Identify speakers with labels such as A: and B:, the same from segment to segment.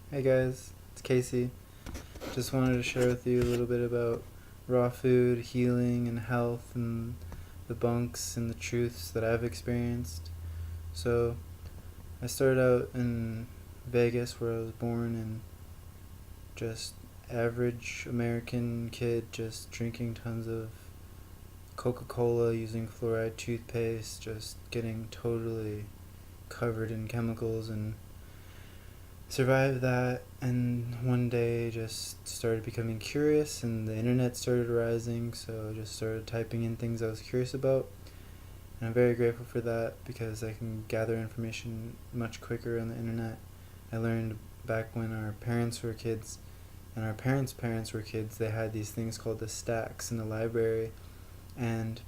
A: Hey guys, it's Casey. Just wanted to share with you a little bit about raw food, healing, and health, and the bunks and the truths that I've experienced. So, I started out in Vegas where I was born, and just average American kid just drinking tons of Coca Cola, using fluoride toothpaste, just getting totally covered in chemicals and survived that. And one day just started becoming curious and the internet started rising, so I just started typing in things I was curious about, and I'm very grateful for that because I can gather information much quicker on the internet. I learned back when our parents were kids and our parents' were kids, they had these things called the stacks in the library, and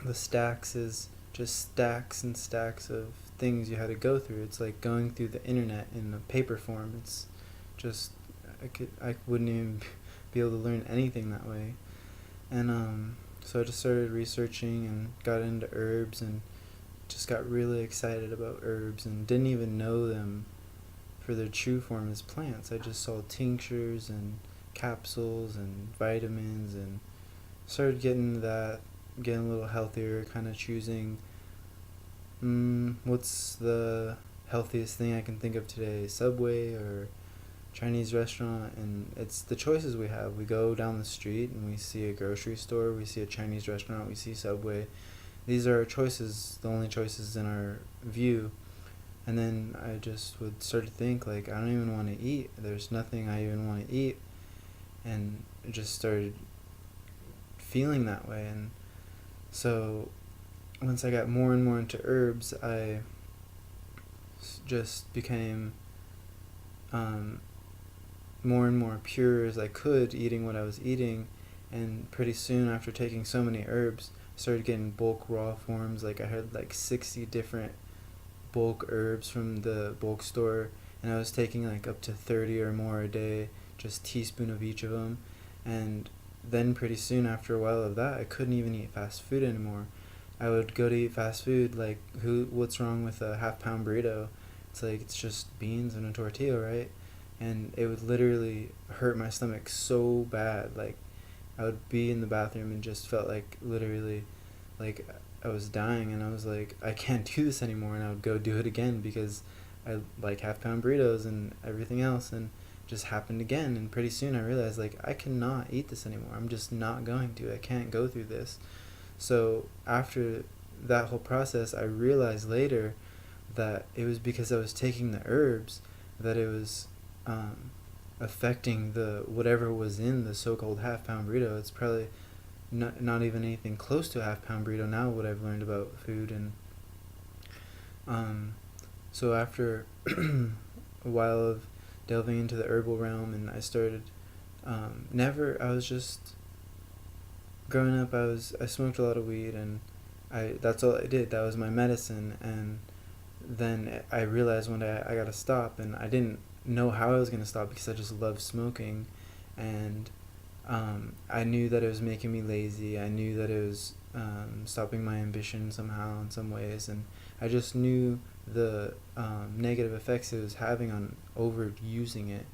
A: the stacks is just stacks and stacks of things you had to go through. It's like going through the internet in a paper form. It's just I wouldn't even be able to learn anything that way. And so I just started researching and got into herbs and just got really excited about herbs and didn't even know them for their true form as plants. I just saw tinctures and capsules and vitamins and started getting into that, getting a little healthier, kind of choosing what's the healthiest thing I can think of today, Subway or Chinese restaurant. And it's the choices we have. We go down the street and we see a grocery store, we see a Chinese restaurant, we see Subway. These are our choices, the only choices in our view. And then I just would start to think, like, I don't even want to eat. There's nothing I even want to eat. And it just started feeling that way. And so once I got more and more into herbs, I just became um, more and more pure as I could eating what I was eating. And pretty soon after taking so many herbs, I started getting bulk raw forms. Like I had like 60 different bulk herbs from the bulk store, and I was taking like up to 30 or more a day, just teaspoon of each of them. And then pretty soon after a while of that, I couldn't even eat fast food anymore. I would go to eat fast food, like, what's wrong with a half pound burrito? It's like it's just beans and a tortilla, right? And it would literally hurt my stomach so bad. Like I would be in the bathroom and just felt like literally like I was dying, and I was like, I can't do this anymore, and I would go do it again because I like half pound burritos and everything else, and it just happened again. And pretty soon I realized, like, I cannot eat this anymore. I'm just not going to. I can't go through this. So after that whole process, I realized later that it was because I was taking the herbs that it was um, affecting the whatever was in the so-called half pound burrito. It's probably not even anything close to a half pound burrito now, what I've learned about food. And um, so after a while of delving into the herbal realm, and I started never I was just growing up. I smoked a lot of weed, and I that's all I did. That was my medicine. And then I realized one day I gotta stop, and I didn't know how I was gonna stop because I just loved smoking. And I knew that it was making me lazy. I knew that it was stopping my ambition somehow in some ways, and I just knew the negative effects it was having on overusing it.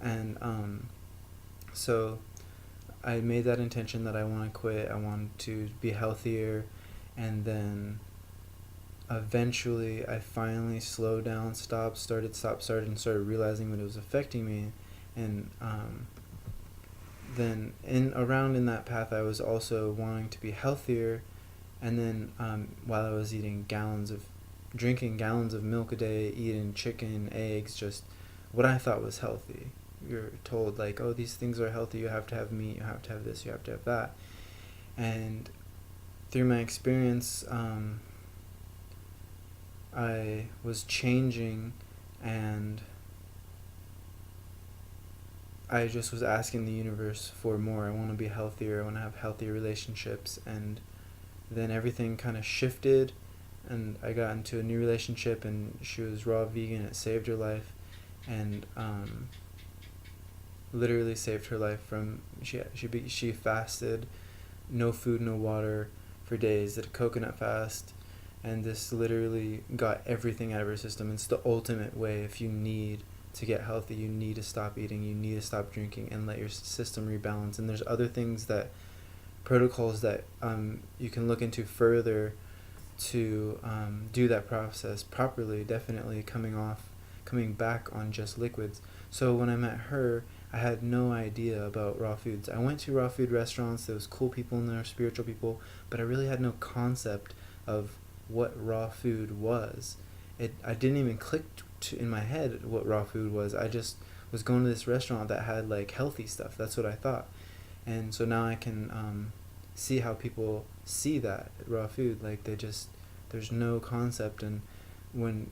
A: And so I made that intention that I want to quit. I want to be healthier, and then eventually I finally slowed down, started, and started realizing that it was affecting me. And then in that path, I was also wanting to be healthier. And then while I was drinking gallons of milk a day, eating chicken, eggs, just what I thought was healthy. You're told, like, oh, these things are healthy. You have to have meat. You have to have this. You have to have that. And through my experience, I was changing, and I just was asking the universe for more. I want to be healthier. I want to have healthier relationships. And then everything kind of shifted, and I got into a new relationship, and she was raw vegan. It saved her life, and literally saved her life from she fasted, no food, no water for days, did a coconut fast, and this literally got everything out of her system. It's the ultimate way if you need to get healthy, you need to stop eating, you need to stop drinking, and let your system rebalance. And there's other things that protocols that you can look into further to do that process properly. Definitely coming back on just liquids. So when I met her, I had no idea about raw foods. I went to raw food restaurants. There was cool people in there, spiritual people, but I really had no concept of what raw food was. I didn't even click in my head what raw food was. I just was going to this restaurant that had like healthy stuff. That's what I thought. And so now I can see how people see that raw food. Like there's no concept. And when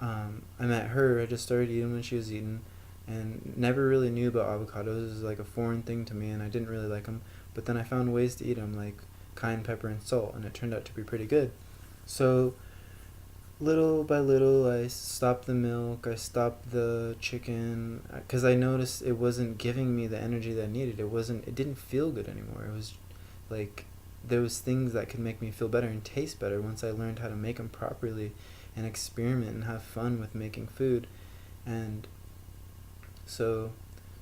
A: I met her, I just started eating when she was eating, and never really knew about avocados. It was like a foreign thing to me, and I didn't really like them. But then I found ways to eat them, like cayenne pepper and salt, and it turned out to be pretty good. So little by little, I stopped the milk, I stopped the chicken, because I noticed it wasn't giving me the energy that I needed. It didn't feel good anymore. It was like there was things that could make me feel better and taste better once I learned how to make them properly and experiment and have fun with making food. And so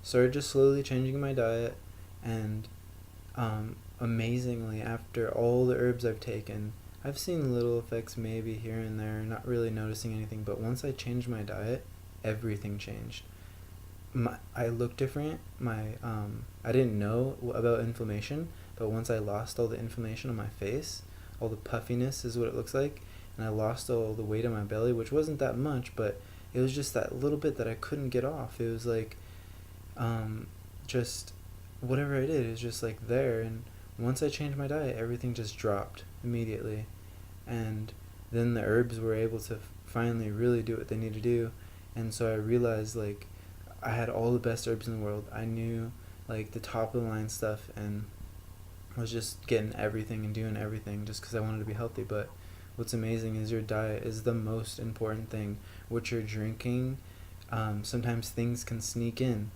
A: started just slowly changing my diet, and amazingly, after all the herbs I've taken, I've seen little effects maybe here and there, not really noticing anything, but once I changed my diet, everything changed. I look different. I didn't know about inflammation, but once I lost all the inflammation on my face, all the puffiness is what it looks like, and I lost all the weight on my belly, which wasn't that much, but it was just that little bit that I couldn't get off. It was like, just whatever I did is just like there. And once I changed my diet, everything just dropped immediately. And then the herbs were able to finally really do what they need to do. And so I realized like I had all the best herbs in the world. I knew like the top of the line stuff, and I was just getting everything and doing everything just because I wanted to be healthy. But what's amazing is your diet is the most important thing. What you're drinking, sometimes things can sneak in.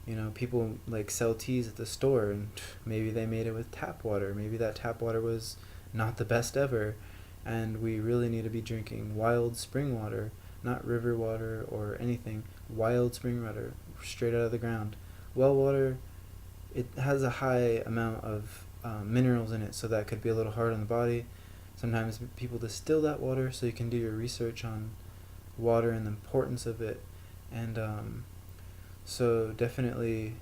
A: You know, people like sell teas at the store, and maybe they made it with tap water. Maybe that tap water was not the best ever, and we really need to be drinking wild spring water, not river water or anything. Wild spring water, straight out of the ground. Well water, it has a high amount of minerals in it, so that could be a little hard on the body. Sometimes people distill that water, so you can do your research on water and the importance of it. And so definitely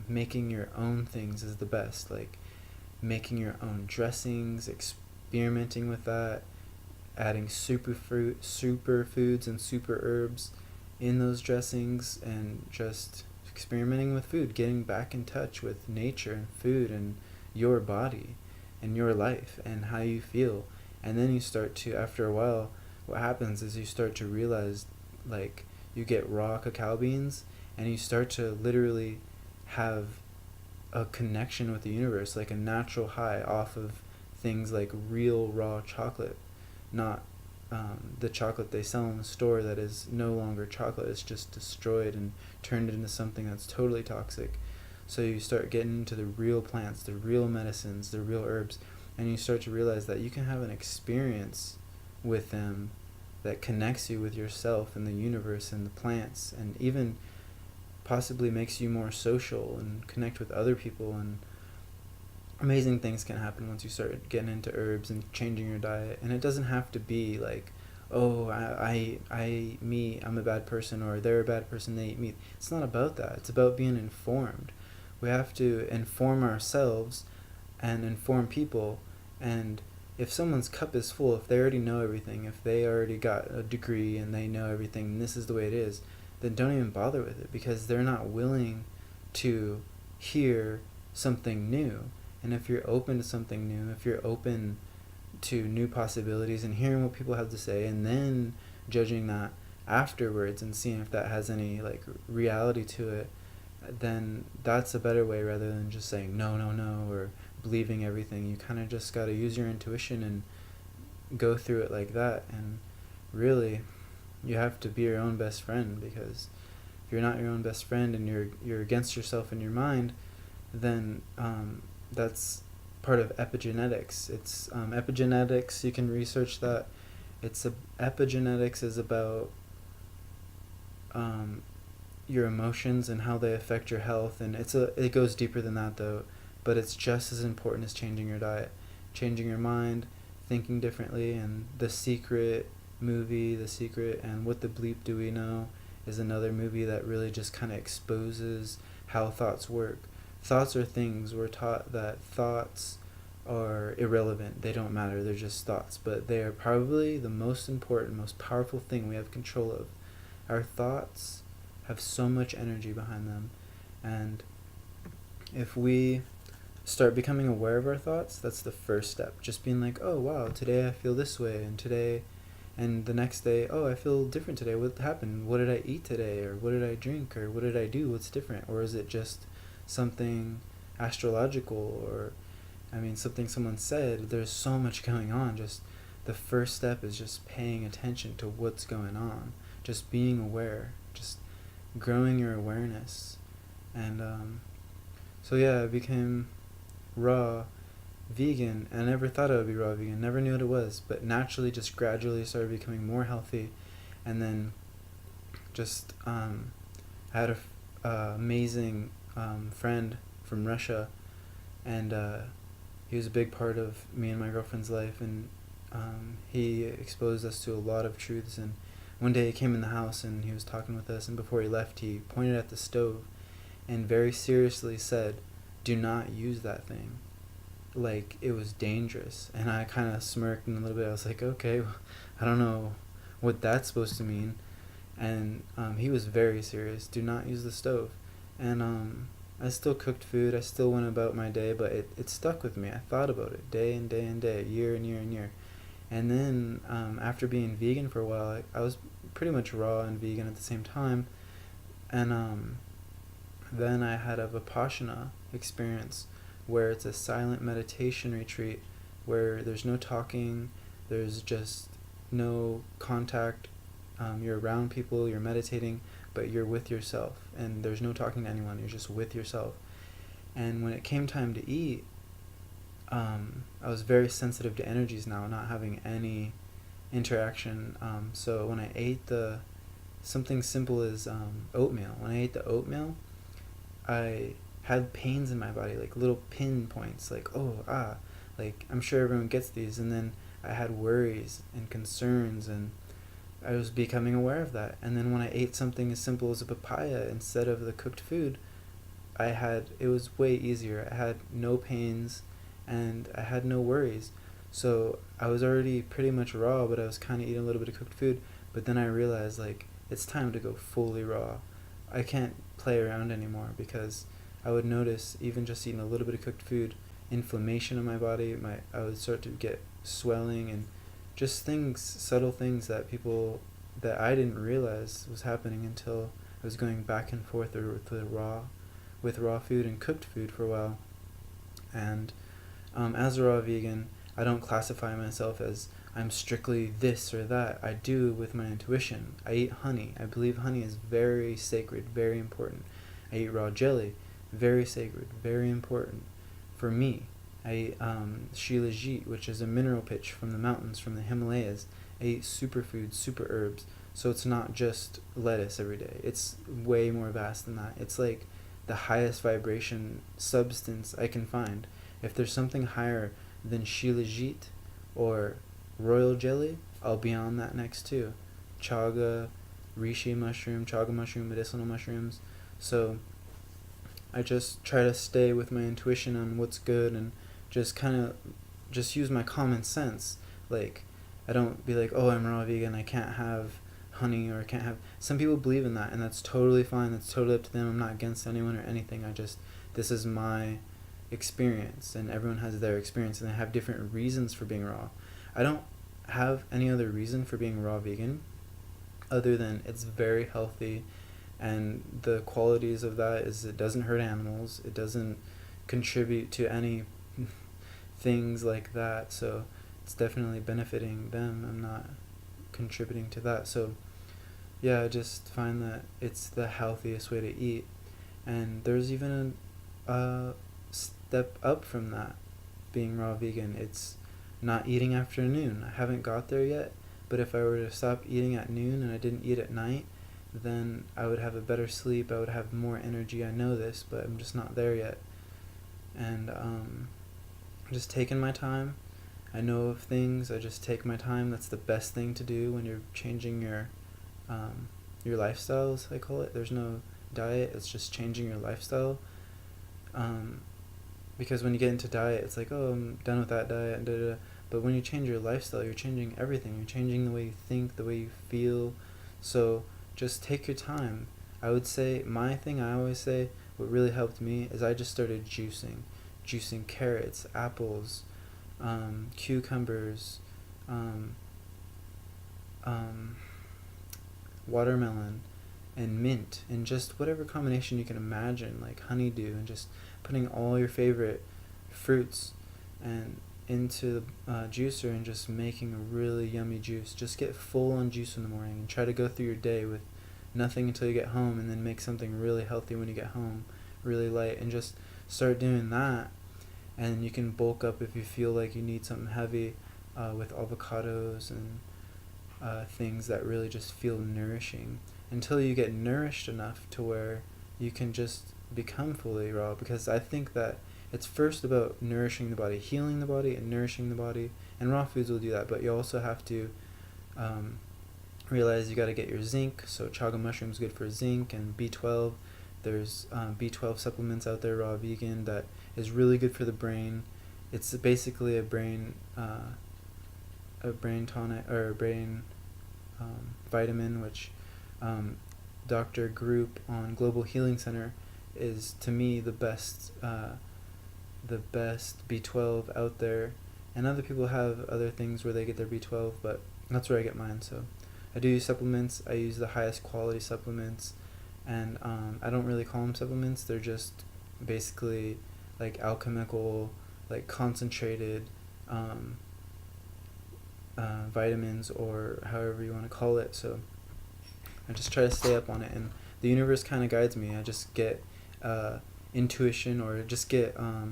A: making your own things is the best. Like making your own dressings, experimenting with that, adding superfoods and super herbs in those dressings, and just experimenting with food, getting back in touch with nature and food and your body and your life and how you feel. And then you start to, after a while, what happens is you start to realize, like, you get raw cacao beans and you start to literally have a connection with the universe, like a natural high off of things like real raw chocolate, not the chocolate they sell in the store that is no longer chocolate. It's just destroyed and turned into something that's totally toxic. So you start getting into the real plants, the real medicines, the real herbs, and you start to realize that you can have an experience with them that connects you with yourself and the universe and the plants, and even possibly makes you more social and connect with other people. And amazing things can happen once you start getting into herbs and changing your diet. And it doesn't have to be like, oh, I meat, I'm a bad person, or they're a bad person, they eat meat. It's not about that. It's about being informed. We have to inform ourselves and inform people. And if someone's cup is full, if they already know everything, if they already got a degree and they know everything, and this is the way it is, then don't even bother with it, because they're not willing to hear something new. And if you're open to something new, if you're open to new possibilities and hearing what people have to say, and then judging that afterwards and seeing if that has any like reality to it, then that's a better way, rather than just saying no, no, no, or believing everything. You kind of just got to use your intuition and go through it like that. And really, you have to be your own best friend, because if you're not your own best friend and you're against yourself in your mind, then that's part of epigenetics. It's epigenetics. You can research that. Epigenetics is about your emotions and how they affect your health, and it goes deeper than that though, but it's just as important as changing your diet, changing your mind, thinking differently. And The Secret movie, The Secret and What the Bleep Do We Know is another movie that really just kind of exposes how thoughts work. Thoughts are things. We're taught that thoughts are irrelevant, they don't matter, they're just thoughts, but they are probably the most important, most powerful thing we have control of. Our thoughts have so much energy behind them, and if we start becoming aware of our thoughts, that's the first step. Just being like, oh wow, today I feel this way, and the next day, oh, I feel different today. What happened? What did I eat today? Or what did I drink? Or what did I do? What's different? Or is it just something astrological? Or, I mean, something someone said? There's so much going on. Just the first step is just paying attention to what's going on. Just being aware. Just growing your awareness. And so yeah, I became raw vegan. I never thought I would be raw vegan, never knew what it was, but naturally just gradually started becoming more healthy. And then just I had a amazing friend from Russia, and he was a big part of me and my girlfriend's life, and he exposed us to a lot of truths. And one day he came in the house and he was talking with us, and before he left he pointed at the stove and very seriously said, do not use that thing. Like, it was dangerous. And I kind of smirked in a little bit. I was like, okay, I don't know what that's supposed to mean. And he was very serious. Do not use the stove. And I still cooked food. I still went about my day, but it stuck with me. I thought about it day and day and day, year and year and year. And then after being vegan for a while, I was pretty much raw and vegan at the same time. And then I had a Vipassana experience where it's a silent meditation retreat where there's no talking, there's just no contact. You're around people, you're meditating, but you're with yourself, and there's no talking to anyone, you're just with yourself. And when it came time to eat, I was very sensitive to energies now, not having any interaction. So when I ate something simple as oatmeal, when I ate the oatmeal, I had pains in my body, like little pinpoints, like, like I'm sure everyone gets these. And then I had worries and concerns, and I was becoming aware of that. And then when I ate something as simple as a papaya instead of the cooked food, it was way easier. I had no pains and I had no worries. So I was already pretty much raw, but I was kind of eating a little bit of cooked food. But then I realized, like, it's time to go fully raw. I can't play around anymore, because I would notice, even just eating a little bit of cooked food, inflammation in my body. I would start to get swelling, and just subtle things that I didn't realize was happening until I was going back and forth with raw food and cooked food for a while. And as a raw vegan, I don't classify myself as I'm strictly this or that. I do with my intuition. I eat honey. I believe honey is very sacred, very important. I eat raw jelly, very sacred, very important for me. I eat shilajit, which is a mineral pitch from the mountains, from the Himalayas. I eat superfoods, super herbs. So it's not just lettuce every day. It's way more vast than that. It's like the highest vibration substance I can find. If there's something higher than shilajit or royal jelly, I'll be on that next too. Chaga, reishi mushroom, chaga mushroom, medicinal mushrooms. So I just try to stay with my intuition on what's good, and just kind of just use my common sense. Like, I don't be like, oh, I'm raw vegan, I can't have honey, or I can't have... Some people believe in that, and that's totally fine. That's totally up to them. I'm not against anyone or anything. This is my experience, and everyone has their experience, and they have different reasons for being raw. I don't have any other reason for being raw vegan other than it's very healthy, and the qualities of that is it doesn't hurt animals, it doesn't contribute to any things like that, so it's definitely benefiting them. I'm not contributing to that. So yeah, I just find that it's the healthiest way to eat. And there's even a step up from that, being raw vegan. It's not eating after noon. I haven't got there yet, but if I were to stop eating at noon and I didn't eat at night, then I would have a better sleep, I would have more energy. I know this, but I'm just not there yet. And just taking my time. I know of things, I just take my time. That's the best thing to do when you're changing your lifestyles, I call it. There's no diet, it's just changing your lifestyle. Um, because when you get into diet, it's like, oh, I'm done with that diet, da, da, da. But when you change your lifestyle, you're changing everything. You're changing the way you think, the way you feel. So just take your time. I would say, my thing I always say, what really helped me is I just started juicing carrots, apples, cucumbers, um, um, watermelon, and mint, and just whatever combination you can imagine, like honeydew, and just putting all your favorite fruits and into the juicer and just making a really yummy juice. Just get full on juice in the morning and try to go through your day with nothing until you get home, and then make something really healthy when you get home, really light, and just start doing that. And you can bulk up if you feel like you need something heavy, with avocados and things that really just feel nourishing, until you get nourished enough to where you can just become fully raw. Because I think that it's first about nourishing the body, healing the body, and nourishing the body. And raw foods will do that, but you also have to realize you got to get your zinc. So chaga mushroom is good for zinc and B12. There's B12 supplements out there, raw vegan, that is really good for the brain. It's basically a brain tonic, or a brain vitamin, which Dr. Group on Global Healing Center is, to me, the best B12 out there. And other people have other things where they get their B12, but that's where I get mine. So I do use supplements. I use the highest quality supplements, and I don't really call them supplements. They're just basically like alchemical, like concentrated vitamins, or however you want to call it. So I just try to stay up on it, and the universe kind of guides me. I just get intuition, or just get I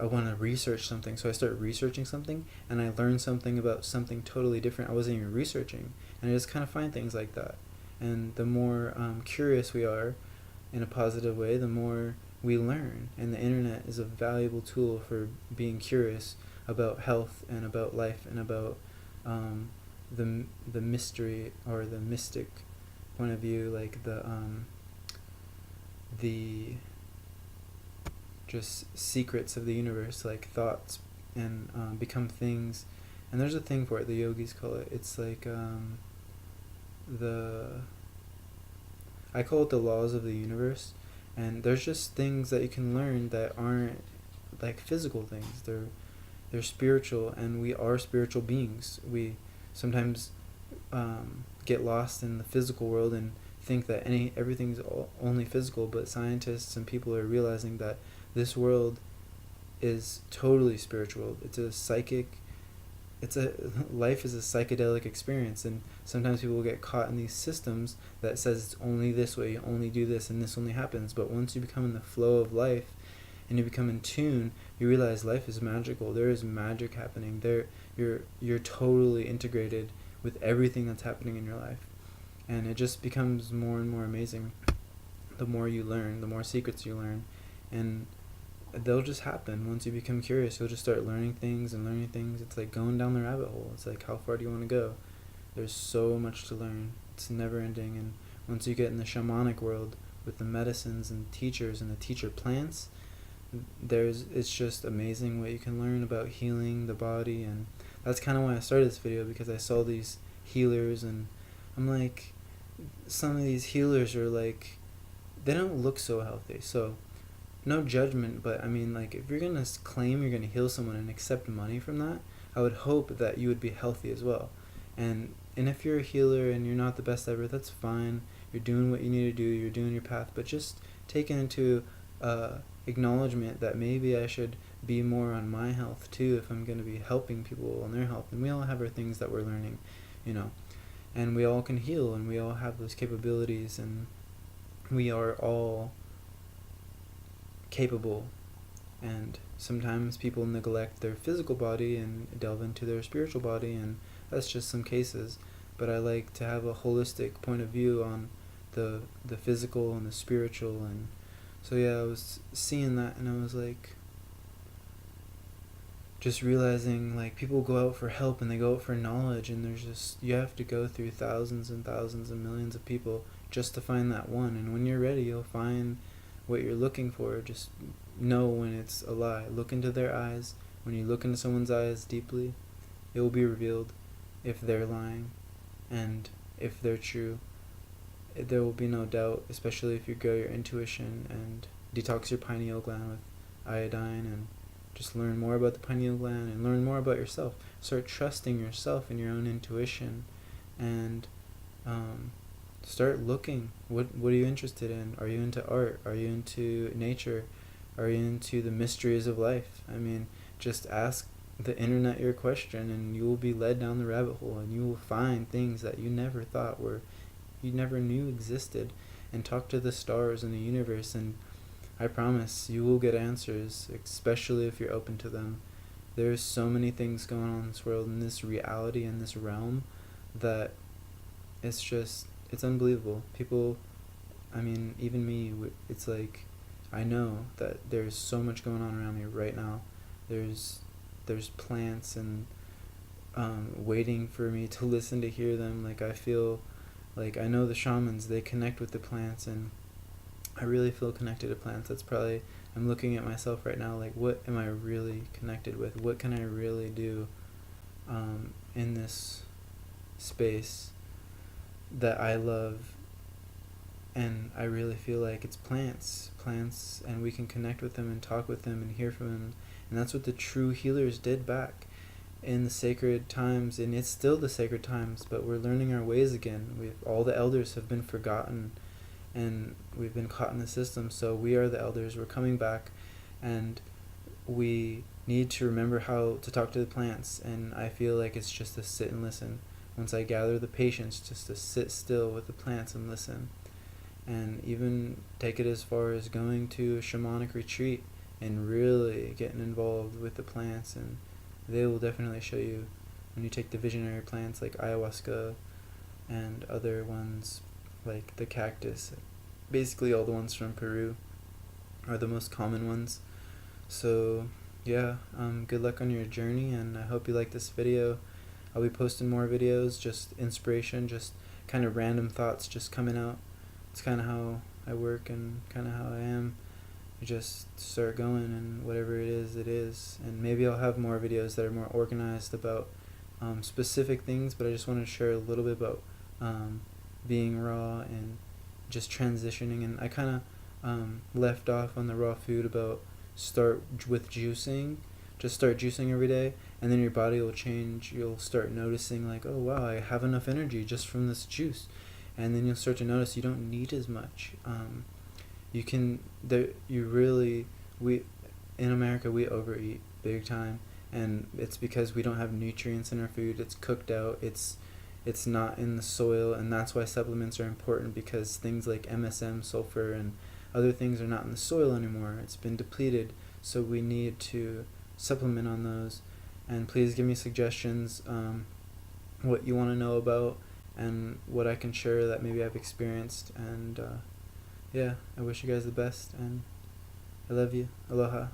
A: want to research something, so I start researching something, and I learn something about something totally different I wasn't even researching, and I just kind of find things like that. And the more curious we are in a positive way, the more we learn, and the internet is a valuable tool for being curious about health and about life and about the mystery, or the mystic point of view, like the just secrets of the universe, like thoughts, and become things. And there's a thing for it, the yogis call it. It's like I call it the laws of the universe. And there's just things that you can learn that aren't like physical things. They're spiritual, and we are spiritual beings. We sometimes get lost in the physical world and think that everything's only physical, but scientists and people are realizing that this world is totally spiritual. Life is a psychedelic experience, and sometimes people get caught in these systems that says it's only this way, you only do this, and this only happens. But once you become in the flow of life and you become in tune, you realize life is magical. There is magic happening there. You're totally integrated with everything that's happening in your life, and it just becomes more and more amazing. The more you learn, the more secrets you learn, and they'll just happen. Once you become curious, you'll just start learning things and learning things. It's like going down the rabbit hole. It's like, how far do you want to go? There's so much to learn. It's never ending. And once you get in the shamanic world with the medicines and teachers and the teacher plants, it's just amazing what you can learn about healing the body. And that's kind of why I started this video, because I saw these healers, and I'm like, some of these healers are like, they don't look so healthy. So no judgment, but I mean, like, if you're gonna claim you're gonna heal someone and accept money from that, I would hope that you would be healthy as well. And if you're a healer and you're not the best ever, that's fine. You're doing what you need to do. You're doing your path, but just take it into acknowledgement that maybe I should be more on my health too, if I'm gonna be helping people on their health. And we all have our things that we're learning, and we all can heal, and we all have those capabilities, and we are all capable. And sometimes people neglect their physical body and delve into their spiritual body, and that's just some cases. but I like to have a holistic point of view on the physical and the spiritual. And so yeah, I was seeing that, and I was like, just realizing, like, people go out for help and they go out for knowledge, and there's just, you have to go through thousands and thousands and millions of people just to find that one. And when you're ready, you'll find what you're looking for. Just know when it's a lie. Look into their eyes. When you look into someone's eyes deeply, it will be revealed if they're lying, and if they're true. There will be no doubt, especially if you grow your intuition and detox your pineal gland with iodine, and just learn more about the pineal gland and learn more about yourself. Start trusting yourself and your own intuition, and start looking. What are you interested in? Are you into art? Are you into nature? Are you into the mysteries of life? I mean, just ask the internet your question, and you will be led down the rabbit hole, and you will find things that you never thought were, you never knew existed. And talk to the stars and the universe, and I promise you will get answers, especially if you're open to them. There's so many things going on in this world, in this reality, in this realm, that it's just, it's unbelievable. People, I mean, even me, it's like, I know that there's so much going on around me right now. There's plants, and waiting for me to listen to hear them. Like, I feel like, I know the shamans, they connect with the plants, and I really feel connected to plants. That's probably, I'm looking at myself right now, like, what am I really connected with? What can I really do in this space that I love? And I really feel like it's plants, and we can connect with them and talk with them and hear from them. And that's what the true healers did back in the sacred times, and it's still the sacred times, but we're learning our ways again. All the elders have been forgotten, and we've been caught in the system. So we are the elders. We're coming back, and we need to remember how to talk to the plants. And I feel like it's just to sit and listen. Once I gather the patience, just to sit still with the plants and listen. And even take it as far as going to a shamanic retreat and really getting involved with the plants, and they will definitely show you. When you take the visionary plants like ayahuasca and other ones like the cactus, basically all the ones from Peru are the most common ones. So yeah, good luck on your journey, and I hope you like this video. I'll be posting more videos, just inspiration, just kind of random thoughts just coming out. It's kind of how I work and kind of how I am. I just start going, and whatever it is. And maybe I'll have more videos that are more organized about specific things, but I just want to share a little bit about being raw and just transitioning. And I kind of left off on the raw food about start with juicing. Just start juicing every day, and then your body will change. You'll start noticing, like, oh wow, I have enough energy just from this juice. And then you'll start to notice you don't need as much. You can, we, in America, we overeat big time, and it's because we don't have nutrients in our food. It's cooked out, it's not in the soil, and that's why supplements are important, because things like MSM, sulfur, and other things are not in the soil anymore. It's been depleted, so we need to supplement on those. And please give me suggestions, what you want to know about, and what I can share that maybe I've experienced. And yeah, I wish you guys the best, and I love you. Aloha.